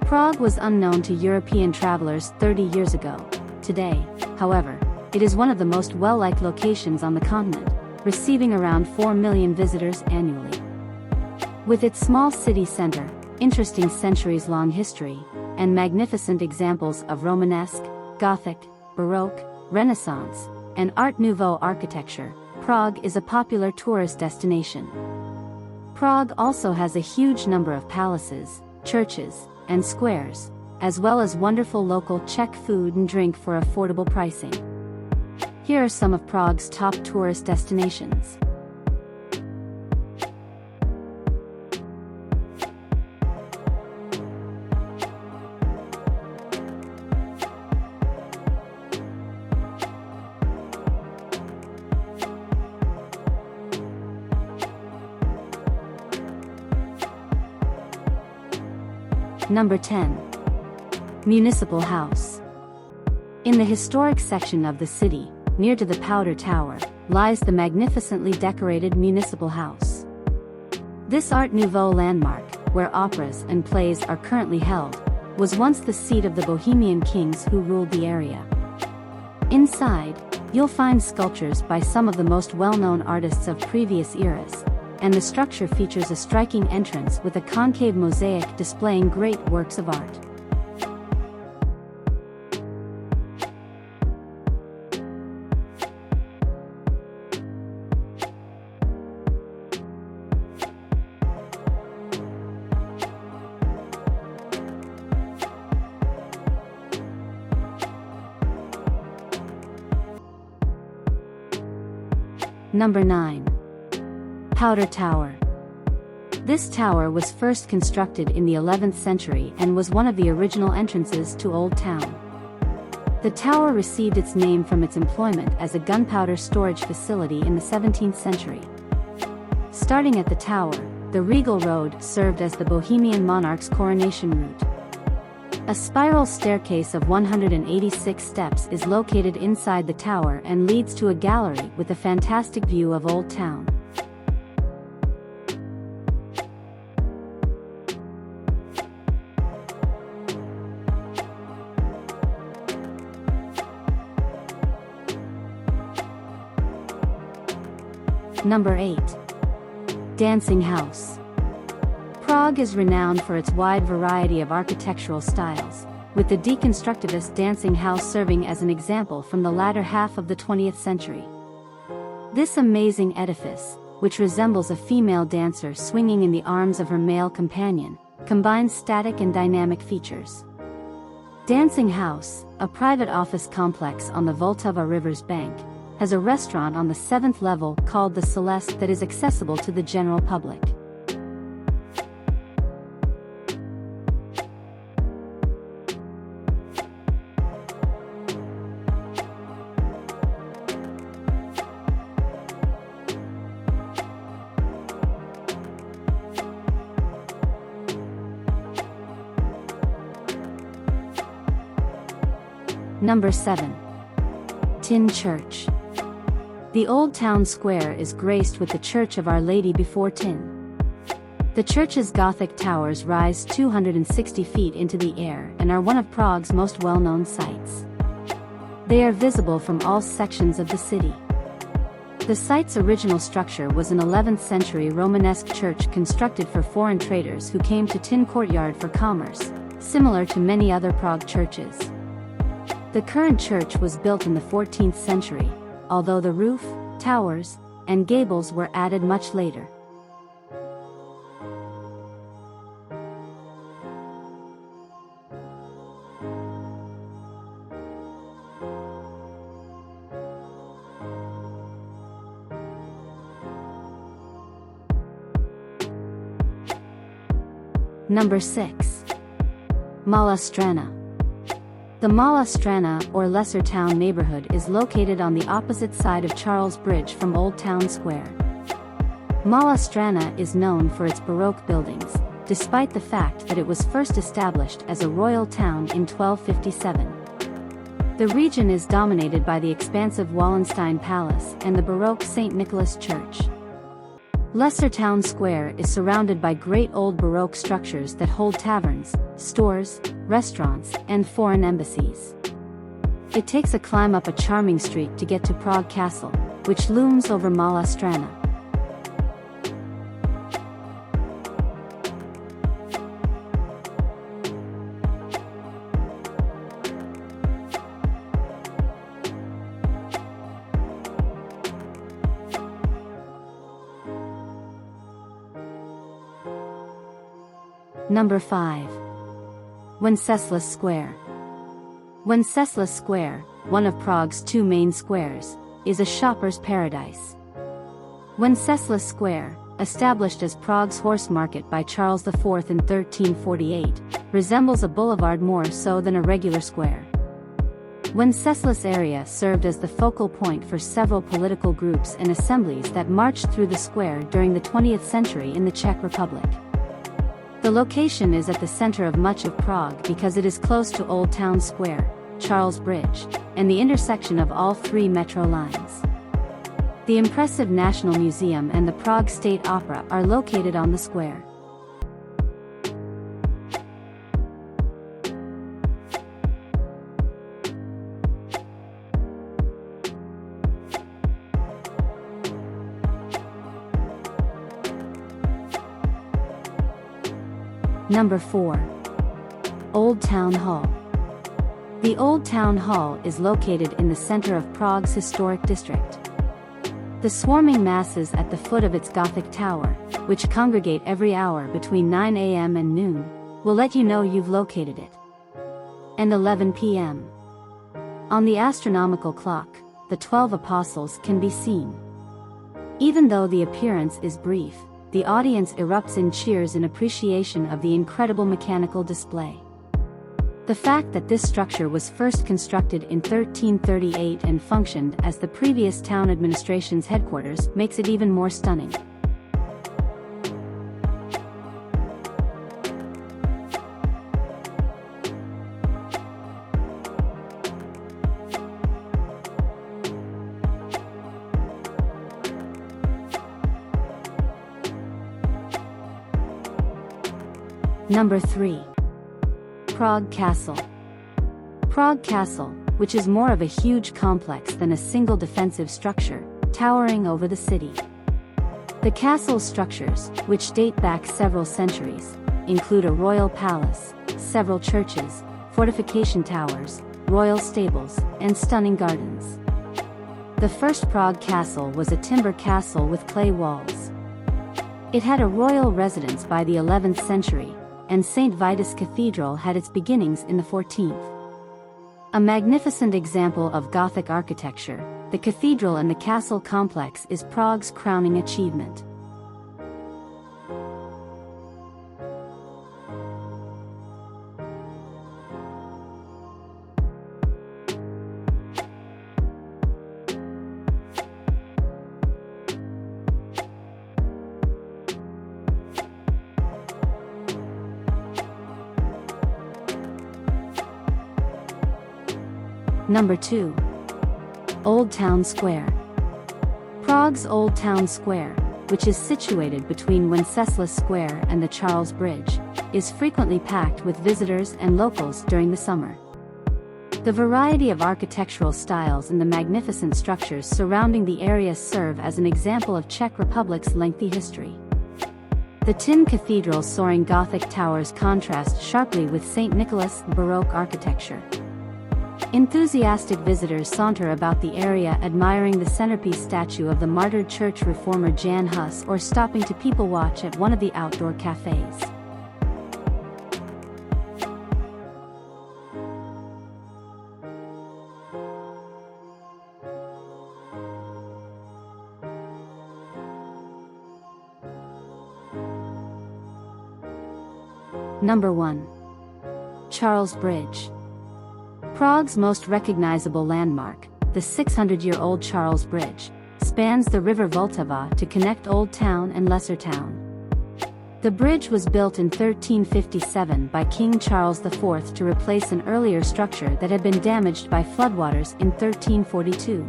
Prague was unknown to European travelers 30 years ago. Today, however, it is one of the most well-liked locations on the continent, receiving around 4 million visitors annually. With its small city center, interesting centuries-long history, and magnificent examples of Romanesque, Gothic, Baroque, Renaissance, and Art Nouveau architecture, Prague is a popular tourist destination. Prague also has a huge number of palaces, churches, and squares, as well as wonderful local Czech food and drink for affordable pricing. Here are some of Prague's top tourist destinations. Number 10. Municipal House. In the historic section of the city, near to the Powder Tower, lies the magnificently decorated Municipal House. This Art Nouveau landmark, where operas and plays are currently held, was once the seat of the Bohemian kings who ruled the area. Inside, you'll find sculptures by some of the most well-known artists of previous eras, and the structure features a striking entrance with a concave mosaic displaying great works of art. Number 9. Powder Tower. This tower was first constructed in the 11th century and was one of the original entrances to Old Town. The tower received its name from its employment as a gunpowder storage facility in the 17th century. Starting at the tower, the Regal Road served as the Bohemian monarch's coronation route. A spiral staircase of 186 steps is located inside the tower and leads to a gallery with a fantastic view of Old Town. Number 8. Dancing House. Prague is renowned for its wide variety of architectural styles, with the deconstructivist dancing house serving as an example from the latter half of the 20th century. This amazing edifice, which resembles a female dancer swinging in the arms of her male companion, combines static and dynamic features. Dancing House, a private office complex on the Vltava River's bank, has a restaurant on the 7th level called the Celeste that is accessible to the general public. Number 7. Tyn Church. The Old Town Square is graced with the Church of Our Lady before Tyn. The church's Gothic towers rise 260 feet into the air and are one of Prague's most well-known sights. They are visible from all sections of the city. The site's original structure was an 11th century Romanesque church constructed for foreign traders who came to Tyn Courtyard for commerce, similar to many other Prague churches. The current church was built in the 14th century, although the roof, towers, and gables were added much later. Number 6. Mala Strana. The Mala Strana or Lesser Town neighborhood is located on the opposite side of Charles Bridge from Old Town Square. Mala Strana is known for its Baroque buildings, despite the fact that it was first established as a royal town in 1257. The region is dominated by the expansive Wallenstein Palace and the Baroque St. Nicholas Church. Lesser Town Square is surrounded by great old Baroque structures that hold taverns, stores, restaurants, and foreign embassies. It takes a climb up a charming street to get to Prague Castle, which looms over Mala Strana. Number 5. Wenceslas Square. Wenceslas Square, one of Prague's two main squares, is a shopper's paradise. Wenceslas Square, established as Prague's horse market by Charles IV in 1348, resembles a boulevard more so than a regular square. Wenceslas area served as the focal point for several political groups and assemblies that marched through the square during the 20th century in the Czech Republic. The location is at the center of much of Prague because it is close to Old Town Square, Charles Bridge, and the intersection of all three metro lines. The impressive National Museum and the Prague State Opera are located on the square. Number 4. Old Town Hall. The Old Town Hall is located in the center of Prague's historic district. The swarming masses at the foot of its Gothic tower, which congregate every hour between 9 a.m. and noon, will let you know you've located it. And 11 p.m. On the astronomical clock, the 12 apostles can be seen. Even though the appearance is brief, the audience erupts in cheers in appreciation of the incredible mechanical display. The fact that this structure was first constructed in 1338 and functioned as the previous town administration's headquarters makes it even more stunning. Number 3. Prague Castle. Prague Castle, which is more of a huge complex than a single defensive structure, towering over the city. The castle's structures, which date back several centuries, include a royal palace, several churches, fortification towers, royal stables, and stunning gardens. The first Prague Castle was a timber castle with clay walls. It had a royal residence by the 11th century, and St. Vitus Cathedral had its beginnings in the 14th. A magnificent example of Gothic architecture, the cathedral and the castle complex is Prague's crowning achievement. Number 2. Old Town Square. Prague's Old Town Square, which is situated between Wenceslas Square and the Charles Bridge, is frequently packed with visitors and locals during the summer. The variety of architectural styles and the magnificent structures surrounding the area serve as an example of Czech Republic's lengthy history. The Tyn Cathedral's soaring Gothic towers contrast sharply with St. Nicholas' Baroque architecture. Enthusiastic visitors saunter about the area admiring the centerpiece statue of the martyred church reformer Jan Hus or stopping to people watch at one of the outdoor cafes. Number 1. Charles Bridge. Prague's most recognizable landmark, the 600-year-old Charles Bridge, spans the river Vltava to connect Old Town and Lesser Town. The bridge was built in 1357 by King Charles IV to replace an earlier structure that had been damaged by floodwaters in 1342.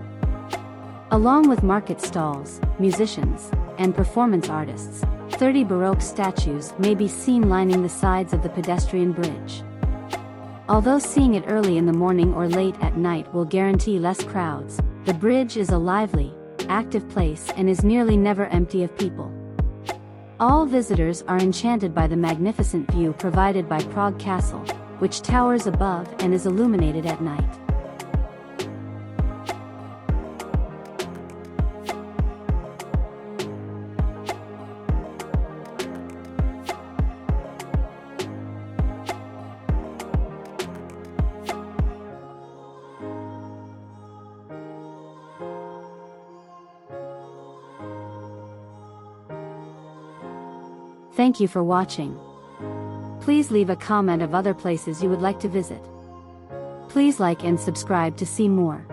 Along with market stalls, musicians, and performance artists. 30 Baroque statues may be seen lining the sides of the pedestrian bridge. Although seeing it early in the morning or late at night will guarantee less crowds, the bridge is a lively, active place and is nearly never empty of people. All visitors are enchanted by the magnificent view provided by Prague Castle, which towers above and is illuminated at night. Thank you for watching. Please leave a comment of other places you would like to visit. Please like and subscribe to see more.